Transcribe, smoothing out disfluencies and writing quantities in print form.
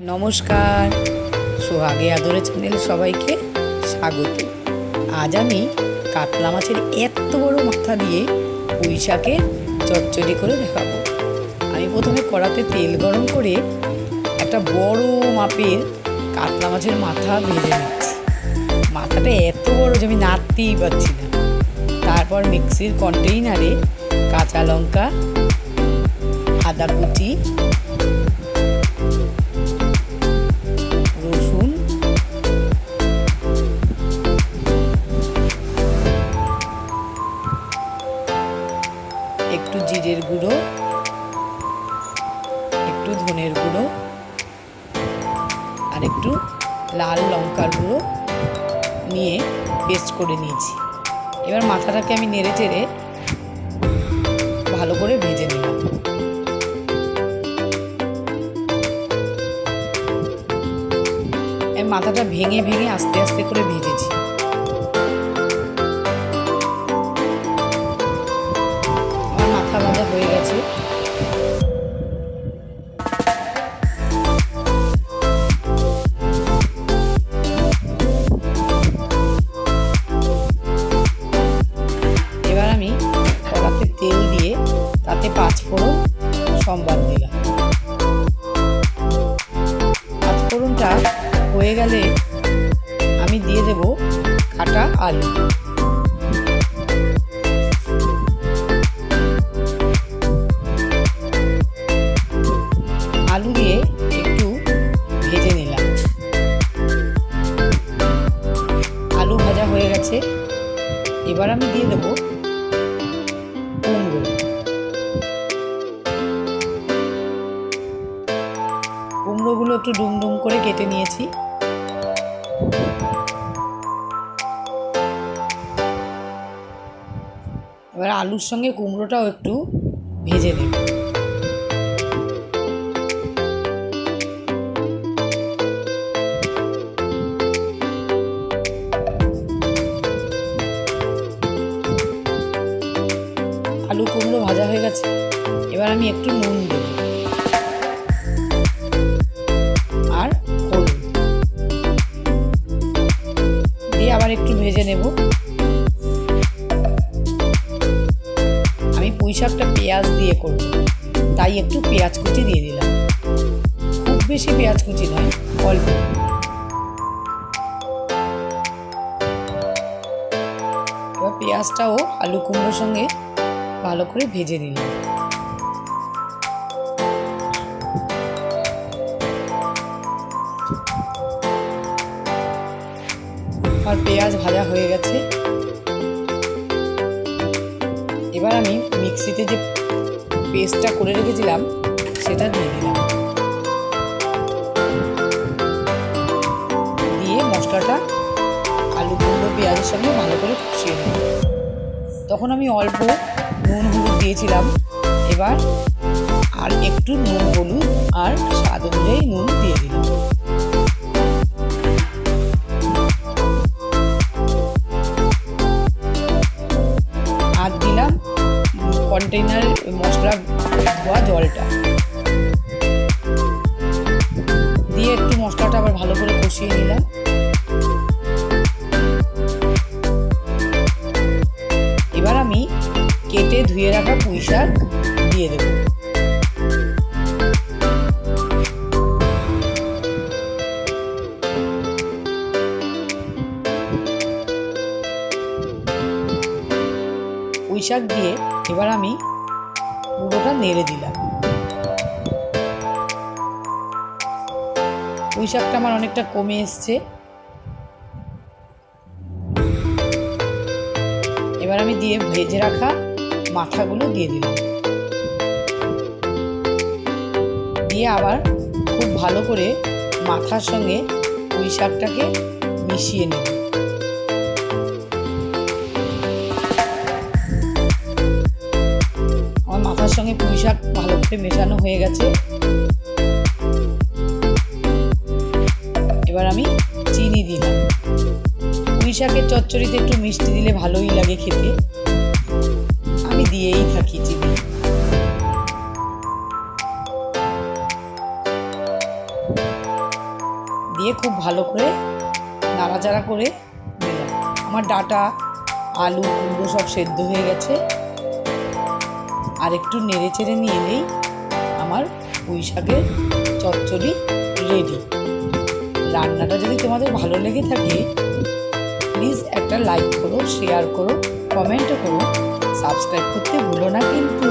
नमस्कार सोहागे आदरे चैनल सबाइके स्वागत। आज आमी कातला माछेर एत बड़ो माथा दिए पुঁই শাকের চচ্চড়ি করে দেখাবো। আমি প্রথমে কড়াতে তেল গরম করে একটা বড় মাপের কাতলা মাছের মাথা ভেজে নিচ্ছি। মাথাটা এত বড় যে আমি নাড়তেই পারছি না। তারপর মিক্সির কন্টেইনারে কাঁচা লঙ্কা, আদা কুচি, রসুন, একটু জিরের গুঁড়ো, একটু ধনের গুঁড়ো আর একটু লাল লঙ্কার গুঁড়ো নিয়ে পেস্ট করে নিয়েছি। এবার মাথাটাকে আমি নেড়ে চেড়ে ভালো করে ভেজে নিলাম। মাথাটা ভেঙে ভেঙে আস্তে আস্তে করে ভেজেছি। আমার মাথা ভাজা হয়ে গেছে। এবার আমি কড়াতে তেল দিয়ে তাতে 5 ফোড়ন সম্বাদ দিলাম। 5 ফোড়নটা হয়ে গেলে আমি দিয়ে দেব কাটা আলু। আলু দিয়ে একটু ভেজে নিলাম। আলু ভাজা হয়ে গেছে। এবার আমি দিয়ে দেব কুমড়ো। কুমড়োগুলো একটু ডুম ডুম করে কেটে নিয়েছি। এবার আলুর সঙ্গে কুমড়োটাও একটু ভেজে নেব। আলু কুমড়ো ভাজা হয়ে গেছে। এবার আমি একটু নুন দেব আর হলুদ দিয়ে আবার একটু ভেজে নেব। পুঁই শাকটা পেঁয়াজ দিয়ে করব, তাই একটু পেঁয়াজ কুচি দিয়ে দিলাম। খুব বেশি পেঁয়াজ কুচি নয়, অল্প। এবার পেঁয়াজটাও আলু কুমড়োর সঙ্গে ভালো করে ভেজে নিলাম। আর পেঁয়াজ ভাজা হয়ে গেছে। এবার আমি মিক্সিতে যে পেস্টটা করে রেখেছিলাম সেটা দিয়ে দিলাম। দিয়ে মশলাটা আলু কুমড়ো পেঁয়াজের সঙ্গে ভালো করে কষিয়ে নেব। তখন আমি অল্প নুন হলুদ দিয়েছিলাম। এবার আর একটু নুন হলুদ আর স্বাদ অনুযায়ী নুন দিয়ে দিলাম। আর দিলাম কন্টেইনার মশলা ধোয়া জলটা দিয়ে একটু মশলাটা আবার ভালো করে কষিয়ে নিলাম। এবার আমি কেটে ধুয়ে রাখা পুঁই শাক দিয়ে দেব। পুঁই শাক দিয়ে এবার আমি পুরোটা নেড়ে দিলাম। পুঁই শাকটা আমার অনেকটা কমে এসছে। এবার আমি দিয়ে ভেজে রাখা মাথাগুলো দিয়ে দিলাম। দিয়ে আবার খুব ভালো করে মাথার সঙ্গে পুঁই শাকটাকে মিশিয়ে নেব। মাথার সঙ্গে পুঁই শাক ভালো করে মেশানো হয়ে গেছে। এবার আমি চিনি দিলাম। পুঁই শাকের চচ্চড়িতে একটু মিষ্টি দিলে ভালোই লাগে খেতে। আমি দিয়েই থাকি চিনি। দিয়ে খুব ভালো করে নাড়াচাড়া করে দিলাম। আমার ডাঁটা আলু কুমড়ো সব সেদ্ধ হয়ে গেছে। আর একটু নেড়ে চেড়ে নিয়ে নেই, আমার পুঁই শাকের চচ্চড়ি রেডি। রান্নাটা যদি তোমাদের ভালো লেগে থাকে প্লিজ একটা লাইক করো, শেয়ার করো, কমেন্টও করো, সাবস্ক্রাইব করতে ভুলো না কিন্তু।